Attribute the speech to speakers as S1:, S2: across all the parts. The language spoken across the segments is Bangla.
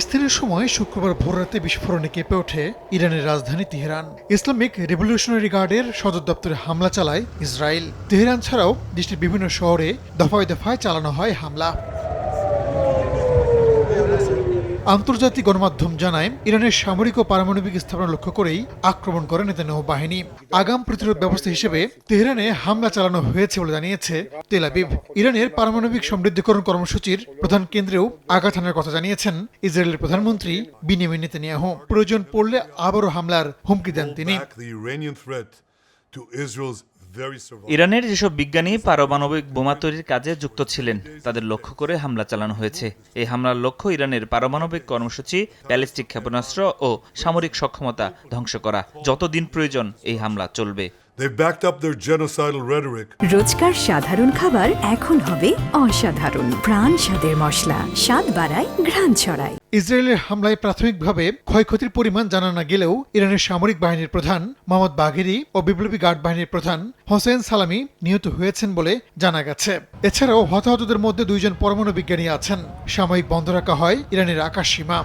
S1: স্থানীয় সময় শুক্রবার ভোররাতে বিস্ফোরণে কেঁপে ওঠে ইরানের রাজধানী তেহরান। ইসলামিক রেভলিউশনারি গার্ডের সদর দপ্তরে হামলা চালায় ইসরায়েল। তেহরান ছাড়াও দেশটির বিভিন্ন শহরে দফায় দফায় চালানো হয় হামলা। আন্তর্জাতিক গণমাধ্যম জানায়, ইরানের সামরিক ও পারমাণবিক স্থাপনা লক্ষ্য করেই আক্রমণ করে নেতানিয়াহু বাহিনী। আগাম প্রতিরোধ ব্যবস্থা হিসেবে তেহরানে হামলা চালানো হয়েছে বলে জানিয়েছে তেল আবিব। ইরানের পারমাণবিক সমৃদ্ধিকরণ কর্মসূচির প্রধান কেন্দ্রেও আঘাত হানার কথা জানিয়েছেন ইসরায়েলের প্রধানমন্ত্রী বিনিয়ামিন নেতানিয়াহু। প্রয়োজন পড়লে আবারও হামলার হুমকি দেন তিনি।
S2: ইরানের যেসব বিজ্ঞানী পারমাণবিক বোমা তৈরির কাজে যুক্ত ছিলেন তাদের লক্ষ্য করে হামলা চালানো হয়েছে। এই হামলার লক্ষ্য ইরানের পারমাণবিক কর্মসূচি, ব্যালিস্টিক ক্ষেপণাস্ত্র ও সামরিক সক্ষমতা ধ্বংস করা। যতদিন প্রয়োজন এই হামলা চলবে।
S3: রোজকার সাধারণ খাবার এখন হবে অসাধারণ। প্রাণ স্বাদের মশলা, স্বাদ বাড়ায়, ঘ্রাণ ছড়ায়।
S1: ইসরায়েলের হামলায় প্রাথমিকভাবে ক্ষয়ক্ষতির পরিমাণ জানা না গেলেও ইরানের সামরিক বাহিনীর প্রধান মোহাম্মদ বাঘেরি ও বিপ্লবী গার্ড বাহিনীর প্রধান হোসেন সালামি নিহত হয়েছেন বলে জানা গেছে। এছাড়াও হতাহতদের মধ্যে 2 জন পরমাণু বিজ্ঞানী আছেন। সাময়িক বন্ধ রাখা হয় ইরানের আকাশ সীমা।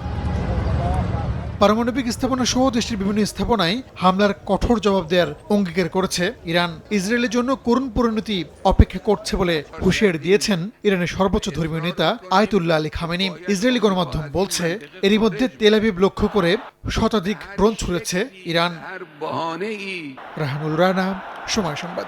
S1: পারমাণবিক স্থাপনা সহ দেশটির বিভিন্ন স্থাপনায় হামলার কঠোর জবাব দেওয়ার অঙ্গীকার করেছে ইরান। ইসরায়েলের জন্য করুণ পরিণতি অপেক্ষা করছে বলে হুঁশিয়ারি দিয়েছেন ইরানের সর্বোচ্চ ধর্মীয় নেতা আয়াতুল্লাহ আলী খামেনি। ইসরায়েলি গণমাধ্যম বলছে, এরই মধ্যে তেল আবিব লক্ষ্য করে শতাধিক ড্রোন ছুড়েছে ইরান। রাহানুল রানা, সময় সংবাদ।